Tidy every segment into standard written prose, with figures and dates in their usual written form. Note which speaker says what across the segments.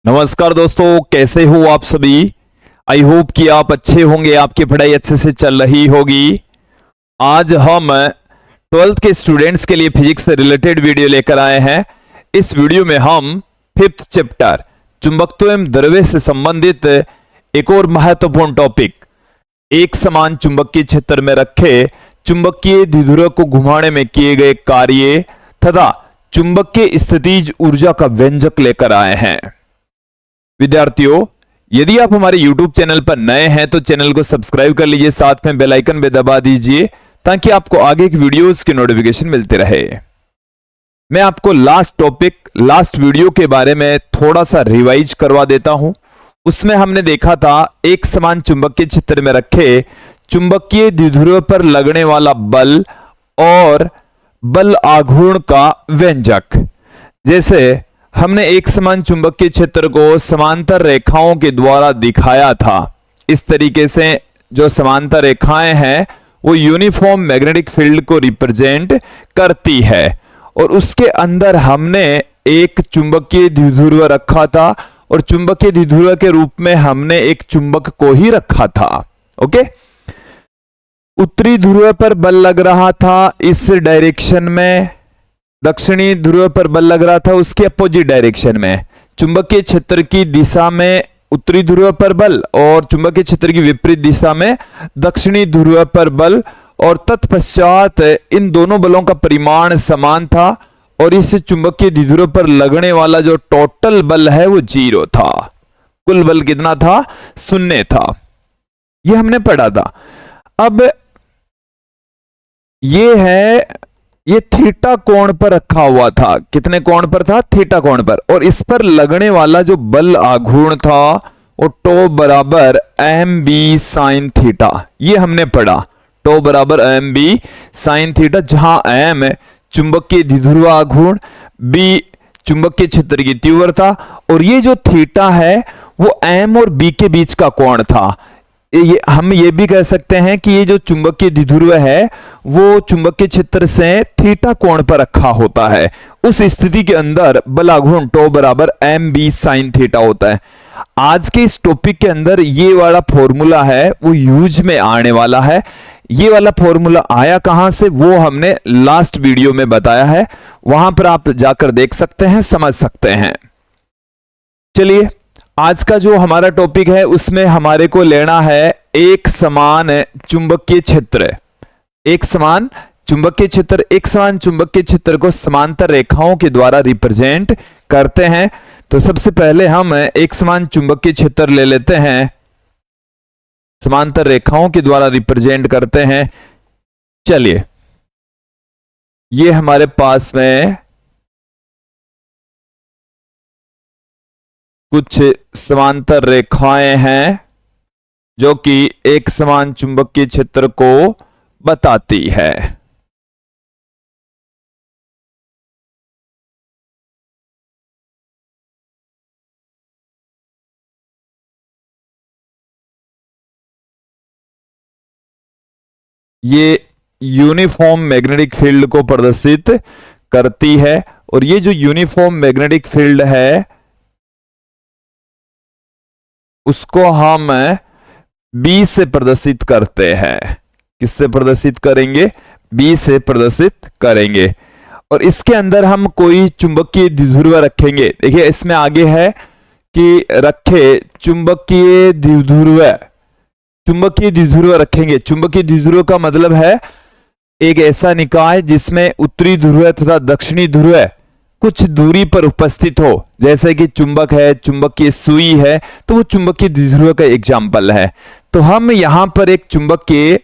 Speaker 1: नमस्कार दोस्तों, कैसे हो आप सभी। आई होप कि आप अच्छे होंगे, आपकी पढ़ाई अच्छे से चल रही होगी। आज हम 12th के स्टूडेंट्स के लिए फिजिक्स से रिलेटेड वीडियो लेकर आए हैं। इस वीडियो में हम 5th चैप्टर चुंबकत्व एवं द्रव्य से संबंधित एक और महत्वपूर्ण टॉपिक एक समान चुंबकीय क्षेत्र में रखे चुंबकीय द्विध्रुव को घुमाने में किए गए कार्य तथा चुंबकीय स्थितिज ऊर्जा का व्यंजक लेकर आए हैं। विद्यार्थियों, यदि आप हमारे YouTube चैनल पर नए हैं तो चैनल को सब्सक्राइब कर लीजिए, साथ में बेल आइकन भी दबा दीजिए ताकि आपको आगे की वीडियोस की नोटिफिकेशन मिलते रहे। मैं आपको लास्ट वीडियो के बारे में थोड़ा सा रिवाइज करवा देता हूं। उसमें हमने देखा था एक समान चुंबकीय क्षेत्र में रखे चुंबकीय द्विध्रुव पर लगने वाला बल और बल आघूर्ण का व्यंजक। जैसे हमने एक समान चुंबकीय क्षेत्र को समांतर रेखाओं के द्वारा दिखाया था। इस तरीके से जो समांतर रेखाएं हैं वो यूनिफॉर्म मैग्नेटिक फील्ड को रिप्रेजेंट करती है और उसके अंदर हमने एक चुंबकीय द्विध्रुव रखा था और चुंबकीय द्विध्रुव के रूप में हमने एक चुंबक को ही रखा था। ओके, उत्तरी ध्रुव पर बल लग रहा था इस डायरेक्शन में, दक्षिणी ध्रुव पर बल लग रहा था उसके अपोजिट डायरेक्शन में। चुंबकीय क्षेत्र की दिशा में उत्तरी ध्रुव पर बल और चुंबकीय क्षेत्र की विपरीत दिशा में दक्षिणी ध्रुव पर बल, और तत्पश्चात इन दोनों बलों का परिमाण समान था और इस चुंबकीय द्विध्रुव पर लगने वाला जो टोटल बल है वो 0 था। कुल बल कितना था? 0 था। यह हमने पढ़ा था। अब ये थीटा कोण पर रखा हुआ था। कितने कोण पर था? थीटा कोण पर। और इस पर लगने वाला जो बल आघूर्ण था वो टो बराबर एम बी साइन थीटा। ये हमने पढ़ा, टो बराबर एम बी साइन थीटा, जहां एम चुंबकीय द्विध्रुव आघूर्ण, बी चुंबकीय क्षेत्र की तीव्रता और ये जो थीटा है वो एम और बी के बीच का कोण था। हम ये भी कह सकते हैं कि ये जो चुंबकीय द्विध्रुव है वो चुंबकीय क्षेत्र से थीटा कोण पर रखा होता है। उस स्थिति के अंदर बल आघूर्ण टो बराबर एम बी साइन थीटा होता है। आज के इस टॉपिक के अंदर ये वाला फॉर्मूला है वो यूज में आने वाला है। ये वाला फॉर्मूला आया कहां से वो हमने लास्ट वीडियो में बताया है, वहां पर आप जाकर देख सकते हैं, समझ सकते हैं। चलिए, आज का जो हमारा टॉपिक है उसमें हमारे को लेना है एक समान चुंबकीय क्षेत्र। एक समान चुंबकीय क्षेत्र, एक समान चुंबकीय क्षेत्र को समांतर रेखाओं के द्वारा रिप्रेजेंट करते हैं। तो सबसे पहले हम एक समान चुंबकीय क्षेत्र ले लेते हैं, समांतर रेखाओं के द्वारा रिप्रेजेंट करते हैं। चलिए, ये हमारे पास में कुछ समांतर रेखाएं हैं जो कि एक समान चुंबकीय क्षेत्र को बताती है। ये यूनिफॉर्म मैग्नेटिक फील्ड को प्रदर्शित करती है और ये जो यूनिफॉर्म मैग्नेटिक फील्ड है उसको हम बी से प्रदर्शित करते हैं। किससे प्रदर्शित करेंगे? बी से प्रदर्शित करेंगे। और इसके अंदर हम कोई चुंबकीय द्विध्रुव रखेंगे। देखिए, इसमें आगे है कि रखे चुंबकीय द्विध्रुव, चुंबकीय द्विध्रुव रखेंगे। चुंबकीय द्विध्रुव का मतलब है एक ऐसा निकाय जिसमें उत्तरी ध्रुव तथा दक्षिणी ध्रुव कुछ दूरी पर उपस्थित हो। जैसे कि चुंबक है, चुंबकीय सुई है, तो वो चुंबकीय द्विध्रुव का एग्जाम्पल है। तो हम यहां पर एक चुंबकीय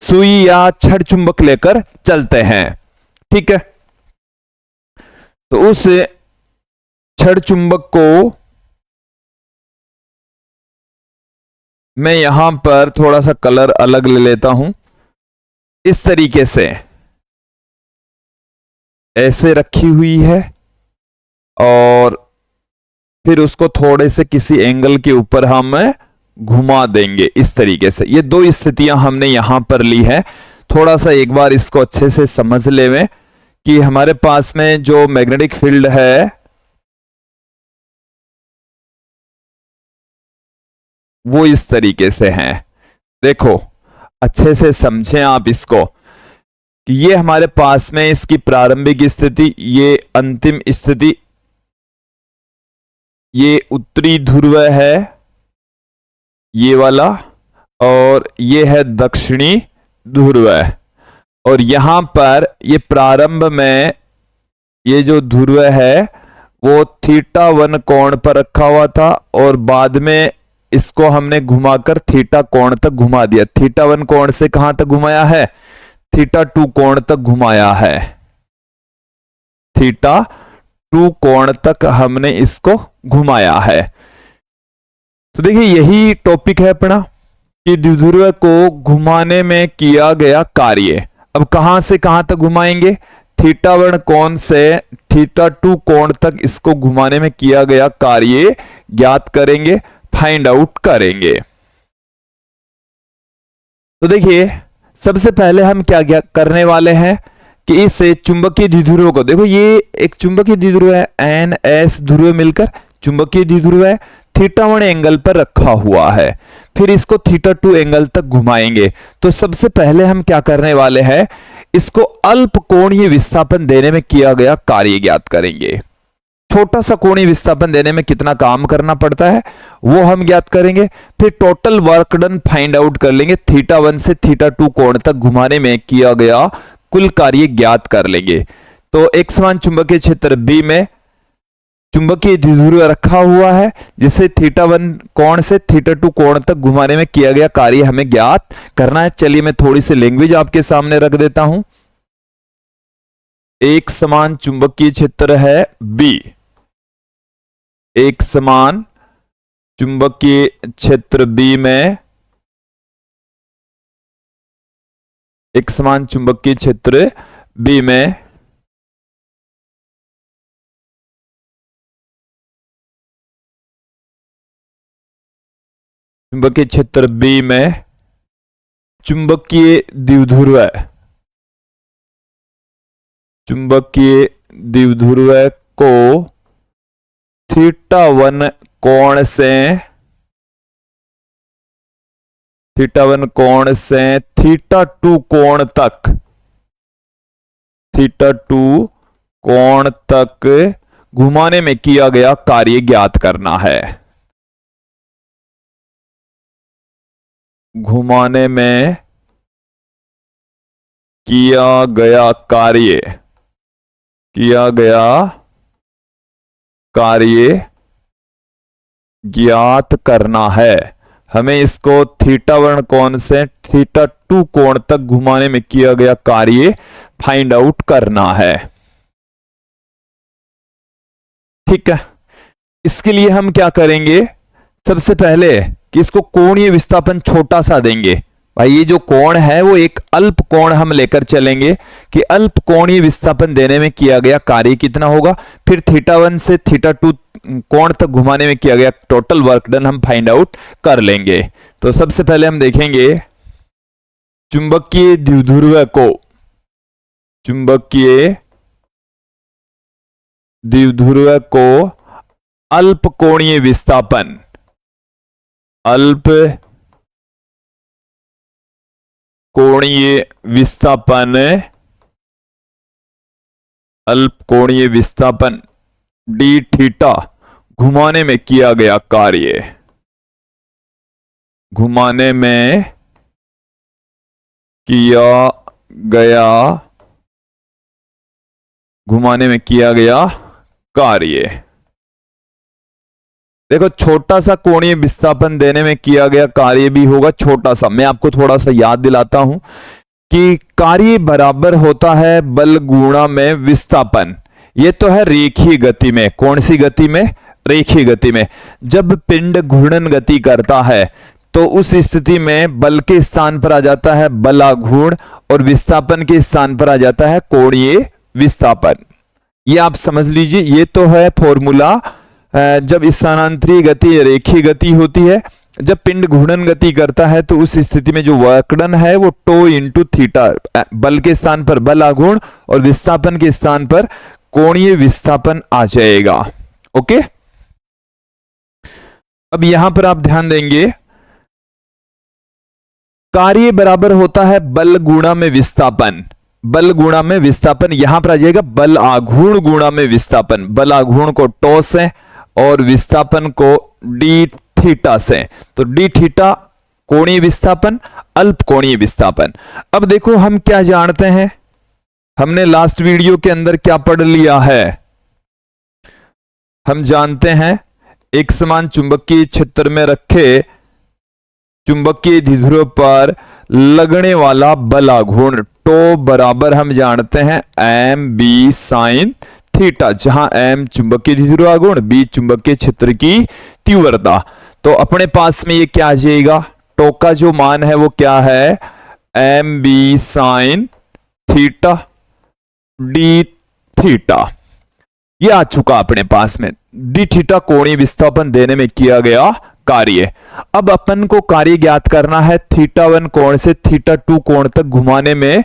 Speaker 1: सुई या छड़ चुंबक लेकर चलते हैं। ठीक है, तो उस छड़ चुंबक को मैं यहां पर थोड़ा सा कलर अलग ले लेता हूं। इस तरीके से ऐसे रखी हुई है और फिर उसको थोड़े से किसी एंगल के ऊपर हम घुमा देंगे इस तरीके से। ये दो स्थितियां हमने यहां पर ली है। थोड़ा सा एक बार इसको अच्छे से समझ लें कि हमारे पास में जो मैग्नेटिक फील्ड है वो इस तरीके से हैं। देखो अच्छे से समझें आप इसको कि ये हमारे पास में इसकी प्रारंभिक स्थिति, ये अंतिम स्थिति, ये उत्तरी ध्रुव है ये वाला, और ये है दक्षिणी ध्रुव। और यहां पर ये प्रारंभ में ये जो ध्रुव है वो θ1 कोण पर रखा हुआ था और बाद में इसको हमने घुमाकर θ कोण तक घुमा दिया। θ1 कोण से कहां तक घुमाया है? θ2 कोण तक घुमाया है। θ2 कोण तक हमने इसको घुमाया है। तो देखिए यही टॉपिक है अपना कि द्विध्रुव को घुमाने में किया गया कार्य। अब कहां से कहां तक घुमाएंगे? θ1 कोण से θ2 कोण तक इसको घुमाने में किया गया कार्य ज्ञात करेंगे, फाइंड आउट करेंगे। तो देखिए सबसे पहले हम क्या करने वाले हैं कि इस चुंबकीय द्विध्रुव को, देखो ये एक चुंबकीय द्विध्रुव है, NS ध्रुव मिलकर चुंबकीय द्विध्रुव है, θ1 एंगल पर रखा हुआ है। फिर इसको θ2 एंगल तक घुमाएंगे। तो सबसे पहले हम क्या करने वाले हैं, इसको अल्प कोणीय विस्थापन देने में किया गया कार्य ज्ञात करेंगे। छोटा सा कोणीय विस्थापन देने में कितना काम करना पड़ता है वो हम ज्ञात करेंगे। फिर total work done find out कर लेंगे। θ1 से θ2 कोण तक घुमाने में किया गया कुल कार्य ज्ञात कर लेंगे। तो एक समान चुंबकीय क्षेत्र B में चुंबकीय द्विध्रुव रखा हुआ है जिसे θ1 कोण से θ2 कोण तक घुमाने में किया गया कार्य हमें ज्ञात करना है। चलिए मैं थोड़ी सी लैंग्वेज आपके सामने रख देता हूं। एक समान चुंबकीय क्षेत्र है B, एक समान चुंबकीय क्षेत्र B में, एक समान चुंबकीय क्षेत्र B में चुंबकीय क्षेत्र B में चुंबकीय द्विध्रुव, चुंबकीय द्विध्रुव को θ1 कोण से θ1 कोण से θ2 कोण तक, θ2 कोण तक घुमाने में किया गया कार्य ज्ञात करना है। घुमाने में किया गया कार्य, किया गया कार्य ज्ञात करना है। हमें इसको θ1 कोण से θ2 कोण तक घुमाने में किया गया कार्य फाइंड आउट करना है। ठीक है, इसके लिए हम क्या करेंगे, सबसे पहले कि इसको कोणीय विस्थापन छोटा सा देंगे। भाई ये जो कोण है वो एक अल्प कोण हम लेकर चलेंगे कि अल्प कोणीय विस्थापन देने में किया गया कार्य कितना होगा। फिर θ1 से θ2 कोण तक घुमाने में किया गया टोटल वर्क डन हम फाइंड आउट कर लेंगे। तो सबसे पहले हम देखेंगे चुंबकीय द्विध्रुव को, चुंबकीय द्विध्रुव को अल्प कोणीय विस्थापन, अल्प कोणीय विस्थापन, अल्प कोणीय विस्थापन dθ घुमाने में किया गया कार्य, घुमाने में किया गया, घुमाने में किया गया कार्य। देखो छोटा सा कोणीय विस्थापन देने में किया गया कार्य भी होगा छोटा सा। मैं आपको थोड़ा सा याद दिलाता हूं कि कार्य बराबर होता है बल गुणा में विस्थापन। ये तो है रेखीय गति में। कौन सी गति में? रेखीय गति में। जब पिंड घूर्णन गति करता है तो उस स्थिति में बल के स्थान पर आ जाता है बलाघूर्ण और विस्थापन के स्थान पर आ जाता है कोणीय विस्थापन। ये आप समझ लीजिए, ये तो है फॉर्मूला जब स्थानांतरीय गति रेखीय गति होती है। जब पिंड घूर्णन गति करता है तो उस स्थिति में जो वर्क डन है वो टो इंटू थीटा, बल के स्थान पर बल आघूर्ण और विस्थापन के स्थान पर कोणीय विस्थापन आ जाएगा। ओके, अब यहां पर आप ध्यान देंगे कार्य बराबर होता है बल गुणा में विस्थापन। बल गुणा में विस्थापन, यहां पर आ जाएगा बल आघूर्ण गुणा में विस्थापन। बल आघूर्ण को टॉ से और विस्थापन को डी थीटा से। तो डी थीटा कोणीय विस्थापन, अल्प कोणीय विस्थापन। अब देखो हम क्या जानते हैं, हमने लास्ट वीडियो के अंदर क्या पढ़ लिया है। हम जानते हैं एक समान चुंबकीय क्षेत्र में रखे चुंबकीय द्विध्रुव पर लगने वाला बल आघूर्ण टो बराबर हम जानते हैं एम बी साइन थीटा, जहां एम चुंबकीय द्विध्रुव आघूर्ण, बी चुंबकीय क्षेत्र की तीव्रता। तो अपने पास में ये क्या आ जाएगा, टो का जो मान है वो क्या है, M B sine theta D theta. ये आ चुका अपने पास में। डी थीटा कोणीय विस्थापन देने में किया गया कार्य। अब अपन को कार्य ज्ञात करना है थीटा 1 कोण से थीटा 2 कोण तक घुमाने में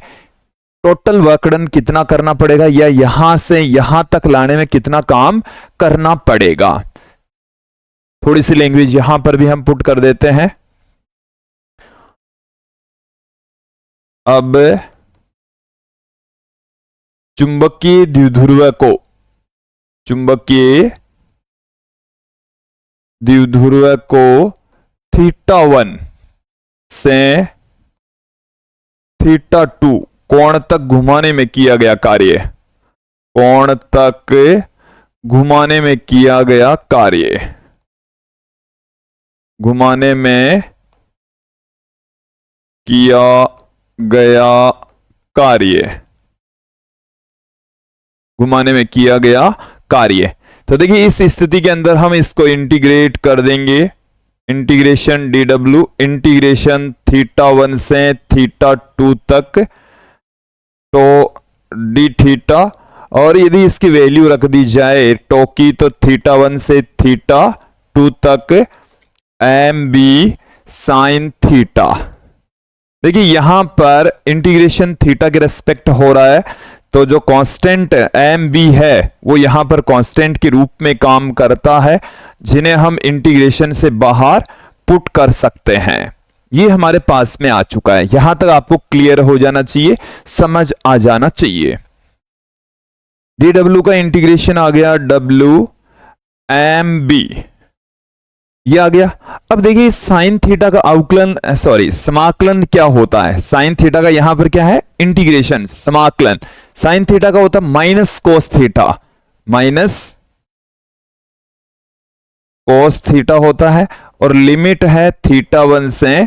Speaker 1: टोटल वर्कडन कितना करना पड़ेगा, या यहां से यहां तक लाने में कितना काम करना पड़ेगा। थोड़ी सी लैंग्वेज यहां पर भी हम पुट कर देते हैं। अब चुंबकीय द्विध्रुव को, चुंबकीय द्विध्रुव को थीटा 1 से थीटा 2 कोण तक घुमाने में किया गया कार्य, कोण तक घुमाने में किया गया कार्य, घुमाने में किया गया कार्य, घुमाने में किया गया कार्य। तो देखिए इस स्थिति के अंदर हम इसको इंटीग्रेट कर देंगे, integration D W, integration theta 1 से थीटा 2 तक तो डी थीटा, और यदि इसकी वैल्यू रख दी जाए टो की तो थीटा 1 से थीटा 2 तक एम बी साइन थीटा। देखिए यहां पर इंटीग्रेशन थीटा के रेस्पेक्ट हो रहा है, तो जो कांस्टेंट एम बी है वो यहां पर कांस्टेंट के रूप में काम करता है, जिन्हें हम इंटीग्रेशन से बाहर पुट कर सकते हैं। ये हमारे पास में आ चुका है। यहां तक आपको क्लियर हो जाना चाहिए, समझ आ जाना चाहिए। डी डब्ल्यू का इंटीग्रेशन आ गया डब्ल्यू एम बी, ये आ गया। अब देखिए साइन थीटा का अवकलन, सॉरी समाकलन क्या होता है। साइन थीटा का यहां पर क्या है, इंटीग्रेशन, समाकलन। साइन थीटा का होता है minus cos theta, minus cos theta होता है, और लिमिट है थीटा 1 से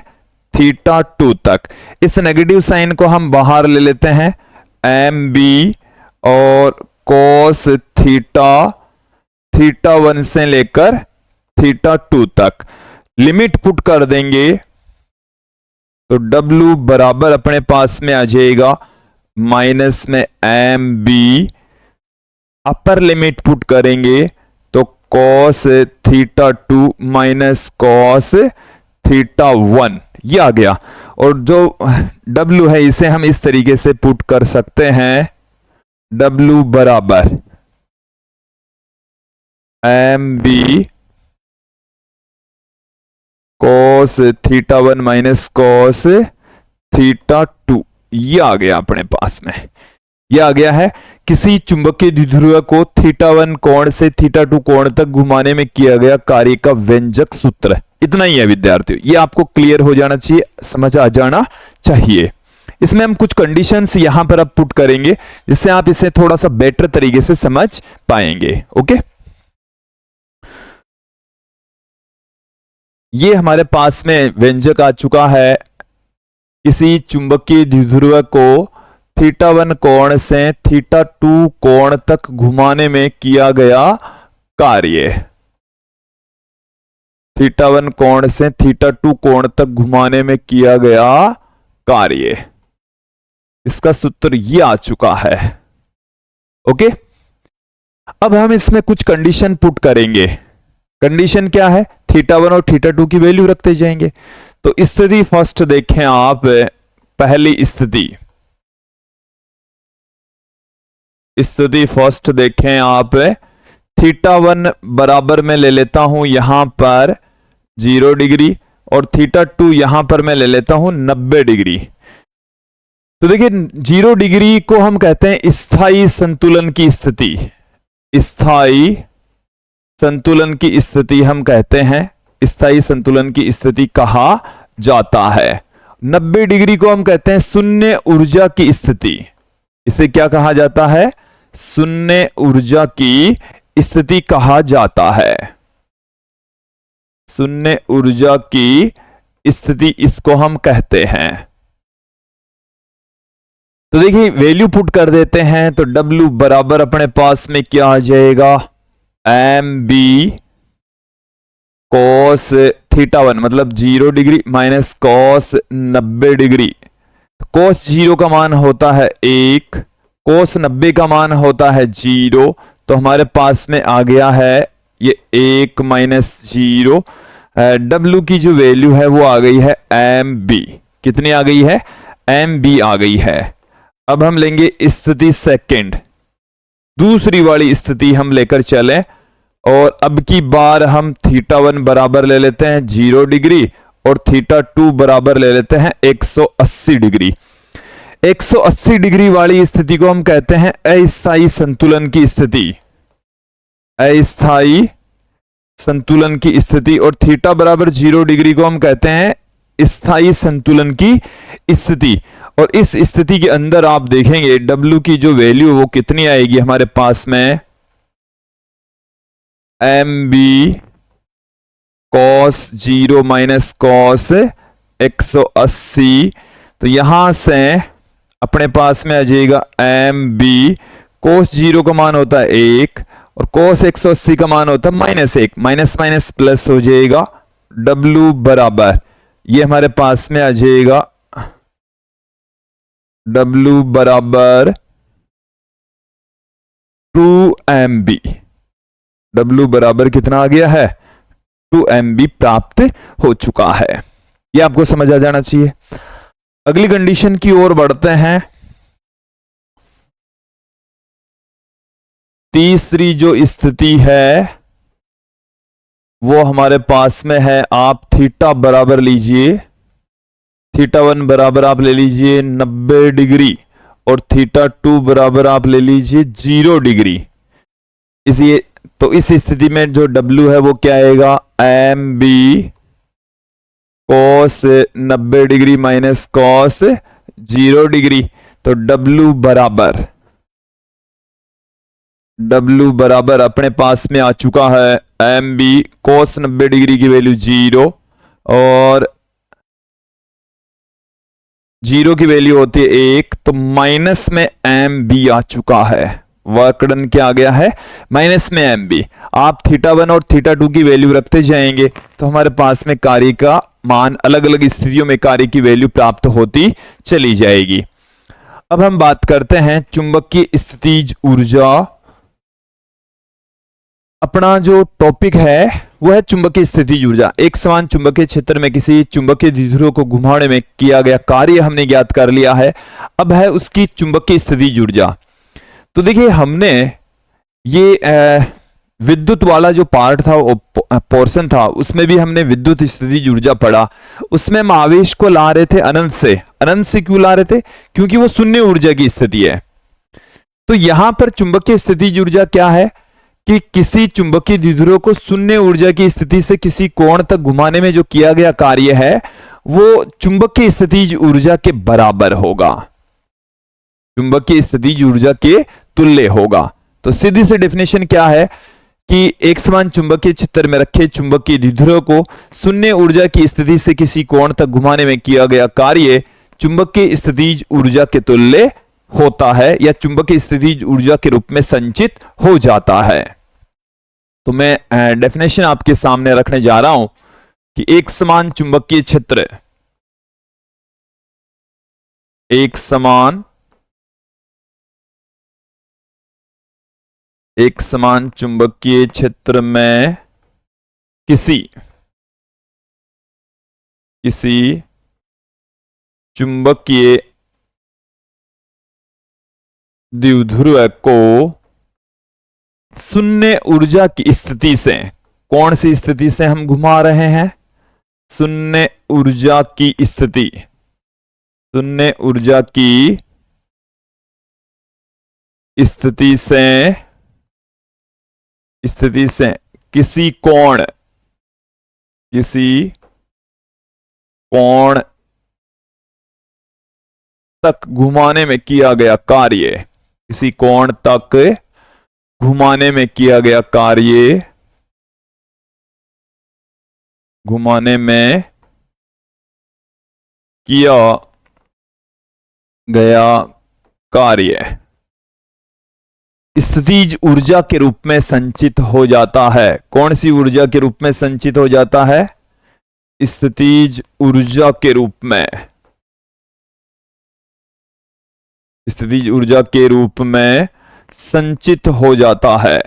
Speaker 1: थीटा 2 तक। इस नेगेटिव साइन को हम बाहर ले लेते हैं, एम बी और कोस थीटा, थीटा 1 से लेकर थीटा 2 तक लिमिट पुट कर देंगे तो W बराबर अपने पास में आ जाएगा माइनस में M B, upper limit put करेंगे तो cos theta 2 minus cos theta 1, ये आ गया। और जो W है इसे हम इस तरीके से पुट कर सकते हैं, W बराबर M B cos theta 1 minus cos theta 2, ये आ गया अपने पास में। ये आ गया है किसी चुंबकीय द्विध्रुव को थीटा 1 कोण से थीटा 2 कोण तक घुमाने में किया गया कार्य का व्यंजक सूत्र। इतना ही है विद्यार्थियों, ये आपको क्लियर हो जाना चाहिए, समझ आ जाना चाहिए। इसमें हम कुछ कंडीशंस यहां पर अब पुट करेंगे जिससे आप इसे थोड़ा सा बेटर तरीके से समझ पाएंगे। ओके, ये हमारे पास में व्यंजक आ चुका है। किसी चुंबकीय द्विध्रुव को थीटा 1 कोण से थीटा 2 कोण तक घुमाने में किया गया कार्य, थीटा 1 कोण से थीटा 2 कोण तक घुमाने में किया गया कार्य, इसका सूत्र ये आ चुका है। ओके, अब हम इसमें कुछ कंडीशन पुट करेंगे। कंडीशन क्या है, थीटा 1 और थीटा 2 की वैल्यू रखते जाएंगे। तो स्थिति फर्स्ट देखें आप, पहली स्थिति फर्स्ट देखें आप, थीटा 1 बराबर में ले लेता हूं यहां पर 0 डिग्री और θ2 यहां पर मैं ले लेता हूं 90 डिग्री। तो देखिए 0 डिग्री को हम कहते हैं स्थायी संतुलन की स्थिति। स्थायी संतुलन की स्थिति हम कहते हैं, स्थायी संतुलन की स्थिति कहा जाता है। 90 डिग्री को हम कहते हैं शून्य ऊर्जा की स्थिति। इसे क्या कहा जाता है? शून्य ऊर्जा की स्थिति कहा जाता है। शून्य ऊर्जा की स्थिति इसको हम कहते हैं। तो देखिए वैल्यू पुट कर देते हैं, तो W बराबर अपने पास में क्या आ जाएगा? एम बी कॉस θ1 मतलब 0 degree minus cos 90 degree. Cos 0 का मान होता है 1, कॉस 90 का मान होता है 0, तो हमारे पास में आ गया है ये 1 माइनस 0। W की जो वैल्यू है वो आ गई है एम बी। कितनी आ गई है? एम बी आ गई है। अब हम लेंगे स्थिति सेकंड, दूसरी वाली स्थिति हम लेकर चलें, और अब की बार हम θ1 बराबर ले लेते हैं 0 डिग्री और θ2 बराबर ले लेते हैं 180 डिग्री। 180 डिग्री वाली स्थिति को हम कहते हैं अस्थायी संतुलन की स्थिति। अस्थायी संतुलन की स्थिति। और θ बराबर 0 डिग्री को हम कहते हैं स्थायी संतुलन की स्थिति। और इस स्थिति के अंदर आप देखेंगे W की जो वैल्यू वो कितनी आएगी हमारे पास में? M B cos 0 minus cos 180। तो यहां से अपने पास में आ जाएगा एम बी कॉस 0 का मान होता है 1 और कॉस 180 का मान होता है -1, माइनस माइनस प्लस हो जाएगा। W बराबर ये हमारे पास में आ जाएगा W बराबर 2MB। W बराबर कितना आ गया है? 2MB प्राप्त हो चुका है। ये आपको समझ आ जाना चाहिए। अगली कंडीशन की ओर बढ़ते हैं। तीसरी जो स्थिति है वो हमारे पास में है, आप θ बराबर लीजिए, θ1 बराबर आप ले लीजिए 90 डिग्री और θ2 बराबर आप ले लीजिए 0 डिग्री। इसी तो इस स्थिति में जो W है वो क्या आएगा? M B cos 90 degree minus cos 0 degree. तो W बराबर अपने पास में आ चुका है एम बी कॉस 90 डिग्री की वैल्यू 0 और 0 की वैल्यू होती है 1, तो माइनस में एम बी आ चुका है। वर्क डन क्या आ गया है? माइनस में एम बी। आप θ1 और θ2 की वैल्यू रखते जाएंगे तो हमारे पास में कार्य का मान अलग अलग स्थितियों में कार्य की वैल्यू प्राप्त होती चली जाएगी। अब हम बात करते हैं चुंबकीय स्थितिज ऊर्जा। अपना जो टॉपिक है वो है चुंबकीय स्थितिज ऊर्जा। एक समान चुंबकीय क्षेत्र में किसी चुंबकीय द्विध्रुव को घुमाने में किया गया कार्य हमने ज्ञात कर लिया है। अब है उसकी चुंबकीय स्थितिज ऊर्जा। तो देखिए हमने ये विद्युत वाला जो पार्ट था, पोर्शन था, उसमें भी हमने विद्युत स्थितिज ऊर्जा पढ़ा। उसमें हम आवेश को ला रहे थे अनंत से। अनंत से क्यों ला रहे थे? क्योंकि वो शून्य ऊर्जा की स्थिति है। तो यहां पर चुंबकीय स्थितिज ऊर्जा क्या है कि किसी चुंबकीय द्विध्रुव को शून्य ऊर्जा की स्थिति से किसी कोण तक घुमाने में जो किया गया कार्य है वो चुंबकीय स्थितिज ऊर्जा के बराबर होगा, चुंबकीय स्थितिज ऊर्जा के तुल्य होगा। तो सीधी सी डेफिनेशन क्या है कि एक समान चुंबकीय क्षेत्र में रखे चुंबकीय द्विध्रुव को शून्य ऊर्जा की स्थिति से किसी कोण तक घुमाने में किया गया कार्य चुंबकीय स्थितिज ऊर्जा के तुल्य होता है या चुंबकीय स्थितिज ऊर्जा के रूप में संचित हो जाता है। तो मैं डेफिनेशन आपके सामने रखने जा रहा हूं कि एक समान चुंबकीय क्षेत्र, एक समान चुंबकीय क्षेत्र में किसी चुंबकीय द्विध्रुव को शून्य ऊर्जा की स्थिति से, कौन सी स्थिति से हम घुमा रहे हैं? शून्य ऊर्जा की स्थिति, शून्य ऊर्जा की स्थिति से किसी कोण तक घुमाने में किया गया कार्य, किसी कोण तक घुमाने में किया गया कार्य, घुमाने में किया गया कार्य स्थितिज ऊर्जा के रूप में संचित हो जाता है। कौन सी ऊर्जा के रूप में संचित हो जाता है? स्थितिज ऊर्जा के रूप में, स्थितिज ऊर्जा के रूप में संचित हो जाता है,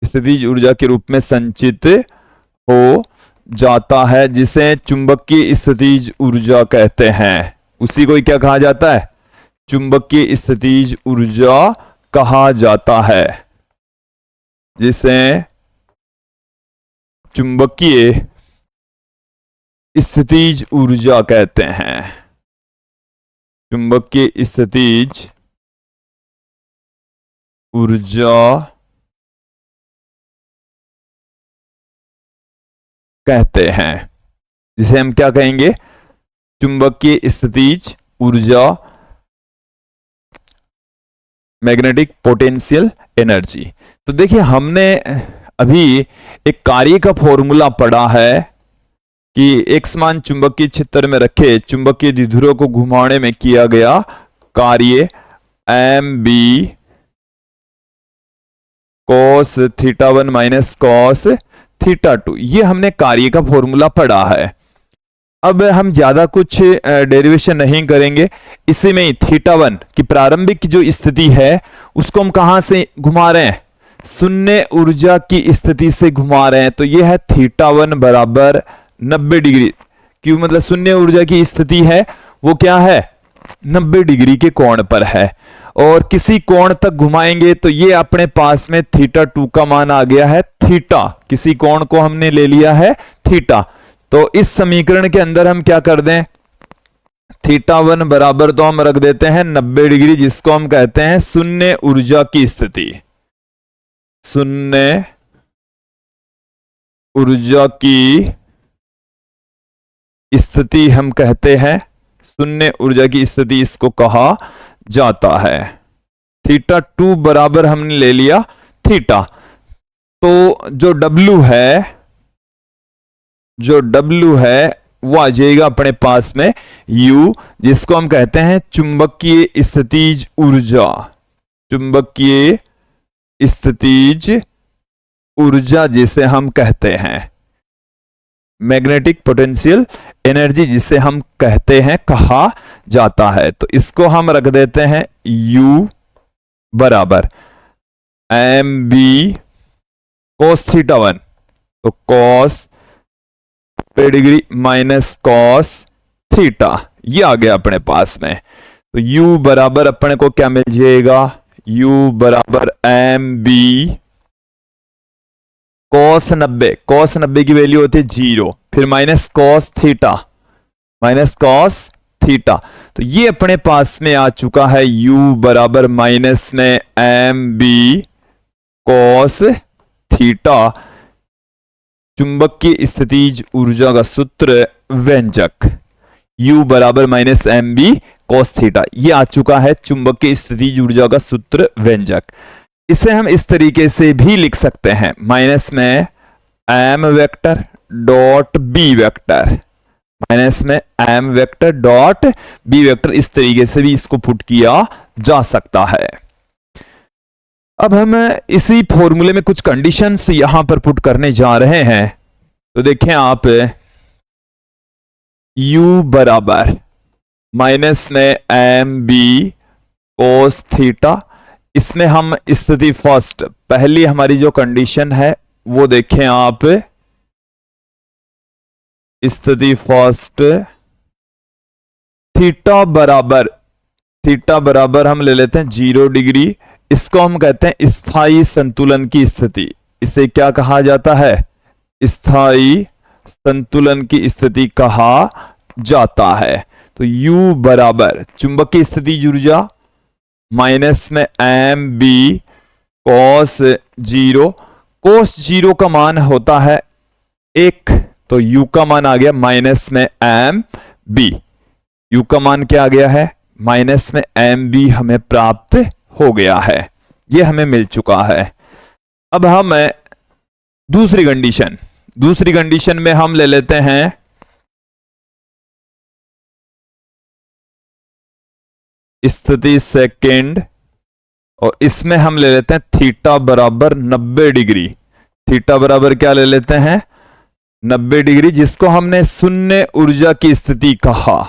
Speaker 1: स्थितिज ऊर्जा के रूप में संचित हो जाता है, जिसे चुंबकीय स्थितिज ऊर्जा कहते हैं। उसी को क्या कहा जाता है? चुंबकीय स्थितिज ऊर्जा कहा जाता है, जिसे चुंबकीय स्थितिज ऊर्जा कहते हैं। चुंबकीय स्थितिज ऊर्जा कहते हैं, जिसे हम क्या कहेंगे? चुंबकीय स्थितिज ऊर्जा, मैग्नेटिक पोटेंशियल एनर्जी। तो देखिए हमने अभी एक कार्य का फॉर्मूला पढ़ा है कि एक समान चुंबकीय क्षेत्र में रखे चुंबकीय द्विध्रुव को घुमाने में किया गया कार्य mb cos θ1 माइनस cos θ2, ये हमने कार्य का फॉर्मूला पढ़ा है। अब हम ज्यादा कुछ डेरिवेशन नहीं करेंगे, इसी में ही θ1 की प्रारंभिक जो स्थिति है उसको हम कहां से घुमा रहे हैं? शून्य ऊर्जा की स्थिति से घुमा रहे हैं। तो यह है θ1 बराबर 90 डिग्री। क्यों? मतलब शून्य ऊर्जा की स्थिति है वो क्या है? 90 डिग्री के कोण पर है, और किसी कोण तक घुमाएंगे तो ये अपने पास में θ2 का मान आ गया है थीटा। किसी कोण को हमने ले लिया है थीटा। तो इस समीकरण के अंदर हम क्या कर दें? θ1 बराबर तो हम रख देते हैं 90 डिग्री, जिसको हम कहते हैं शून्य ऊर्जा की स्थिति। शून्य ऊर्जा की स्थिति हम कहते हैं, शून्य ऊर्जा की स्थिति इसको कहा जाता है। θ2 बराबर हमने ले लिया थीटा। तो जो W है वो आ जाएगा अपने पास में U, जिसको हम कहते हैं चुंबकीय स्थितिज ऊर्जा। चुंबकीय स्थितिज ऊर्जा जिसे हम कहते हैं, मैग्नेटिक पोटेंशियल एनर्जी जिसे हम कहते हैं, कहा जाता है। तो इसको हम रख देते हैं U बराबर mb cos θ1, तो cos degree minus cos theta, ये आ गया अपने पास में। तो U बराबर अपने को क्या मिल जाएगा? U बराबर mb cos 90, cos 90 की वैल्यू होती है 0, फिर माइनस cos थीटा। तो ये अपने पास में आ चुका है U बराबर माइनस में mb cos थीटा, चुंबकीय स्थितिज ऊर्जा का सूत्र व्यंजक U बराबर माइनस mb cos थीटा, ये आ चुका है चुंबकीय स्थितिज ऊर्जा का सूत्र व्यंजक। इसे हम इस तरीके से भी लिख सकते हैं, माइनस में m vector dot b vector, minus में m vector dot b vector, इस तरीके से भी इसको पुट किया जा सकता है। अब हम इसी फॉर्मूले में कुछ कंडीशंस यहां पर पुट करने जा रहे हैं। तो देखें आप, U बराबर माइनस में mb cos थीटा, इसमें हम स्थिति फर्स्ट, पहली हमारी जो कंडीशन है वो देखें आप, स्थिति फर्स्ट थीटा बराबर हम ले लेते हैं 0 डिग्री। इसको हम कहते हैं स्थायी संतुलन की स्थिति। इसे क्या कहा जाता है? स्थायी संतुलन की स्थिति कहा जाता है। तो U बराबर चुंबकीय स्थिति ऊर्जा माइनस में M B cos zero. Cos zero का मान होता है 1, तो U का मान आ गया माइनस में एम बी। U का मान क्या आ गया है? माइनस में एम बी हमें प्राप्त हो गया है, ये हमें मिल चुका है। अब हम दूसरी कंडीशन में हम ले लेते हैं स्थिति सेकंड, और इसमें हम ले लेते हैं थीटा बराबर 90 डिग्री। थीटा बराबर क्या ले लेते हैं? 90 डिग्री, जिसको हमने शून्य ऊर्जा की स्थिति कहा।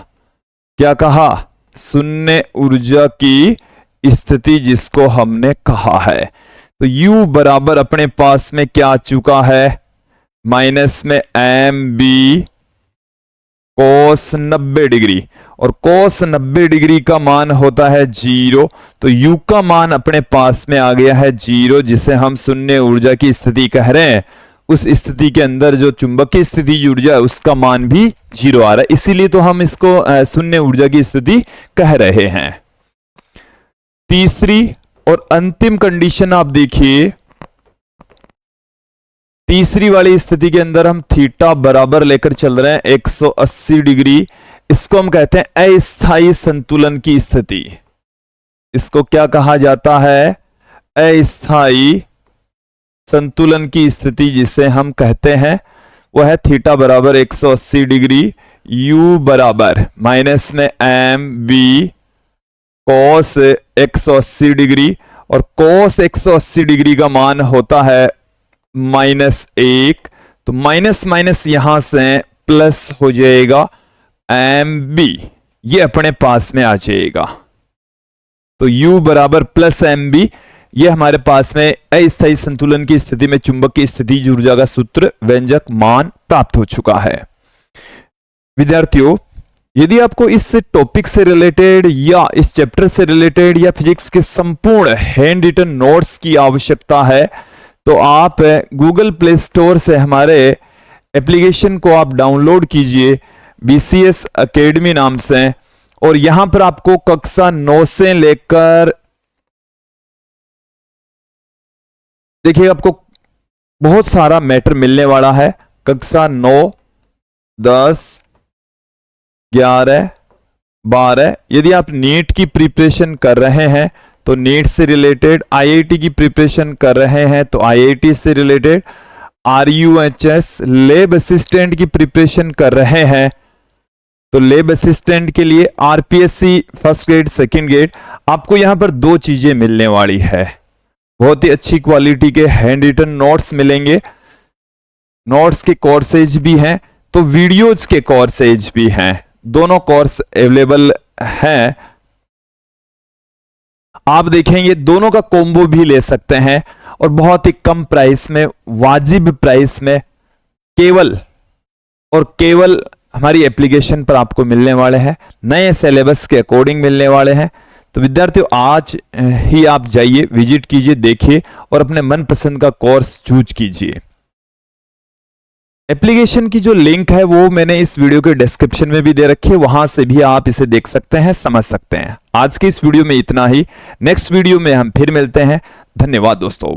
Speaker 1: क्या कहा? शून्य ऊर्जा की स्थिति जिसको हमने कहा है। तो U बराबर अपने पास में क्या आ चुका है? माइनस में एम बी कोस 90 डिग्री, और कोस 90 डिग्री का मान होता है 0। तो U का मान अपने पास में आ गया है 0, जिसे हम शून्य ऊर्जा की स्थिति कह रहे हैं। उस स्थिति के अंदर जो चुंबकीय स्थिति ऊर्जा है उसका मान भी 0 आ रहा है, इसीलिए तो हम इसको शून्य ऊर्जा की स्थिति कह रहे हैं। तीसरी और अंतिम कंडीशन आप देखिए, तीसरी वाली स्थिति के अंदर हम थीटा बराबर लेकर चल रहे हैं 180 डिग्री। इसको हम कहते हैं अस्थायी संतुलन की स्थिति। इसको क्या कहा जाता है? अस्थायी संतुलन की स्थिति जिसे हम कहते हैं वह है थीटा बराबर 180 डिग्री। U बराबर माइनस में एम बी कॉस 180 डिग्री, और कॉस 180 डिग्री का मान होता है -1। तो माइनस माइनस यहां से प्लस हो जाएगा एम बी, ये अपने पास में आ जाएगा। तो U बराबर प्लस एम बी, ये हमारे पास में अस्थायी संतुलन की स्थिति में चुंबकीय स्थिति ऊर्जा का सूत्र व्यंजक मान प्राप्त हो चुका है। विद्यार्थियों, यदि आपको इस टॉपिक से रिलेटेड या इस चैप्टर से रिलेटेड या फिजिक्स के संपूर्ण हैंड रिटन नोट्स की आवश्यकता है तो आप गूगल प्ले स्टोर से हमारे एप्लीकेशन को आप डाउनलोड कीजिए BCS एकेडमी नाम से, और यहां पर आपको कक्षा 9 से लेकर देखिए आपको बहुत सारा मैटर मिलने वाला है। कक्षा 9, 10, 11, 12। यदि आप नीट की प्रिपरेशन कर रहे हैं तो नीट से रिलेटेड, IIT की प्रिपरेशन कर रहे हैं तो IIT से रिलेटेड, RUHS लैब असिस्टेंट की प्रिपरेशन कर रहे हैं तो लैब असिस्टेंट के लिए RPSC first grade, second grade, आपको यहां पर 2 चीजें मिलने वाली है। बहुत ही अच्छी क्वालिटी के हैंड रिटन नोट्स मिलेंगे, नोट्स के कोर्सेज भी हैं तो वीडियोज के कोर्सेज भी हैं, दोनों कोर्स अवेलेबल हैं। आप देखेंगे दोनों का कॉम्बो भी ले सकते हैं और बहुत ही कम प्राइस में, वाजिब प्राइस में केवल और केवल हमारी एप्लीकेशन पर आपको मिलने वाले हैं, नए सिलेबस के अकॉर्डिंग मिलने वाले हैं। तो विद्यार्थियों, आज ही आप जाइए, विजिट कीजिए, देखिए और अपने मनपसंद का कोर्स चूज कीजिए। एप्लीकेशन की जो लिंक है वो मैंने इस वीडियो के डिस्क्रिप्शन में भी दे रखी है, वहां से भी आप इसे देख सकते हैं, समझ सकते हैं। आज के इस वीडियो में इतना ही, नेक्स्ट वीडियो में हम फिर मिलते हैं। धन्यवाद दोस्तों।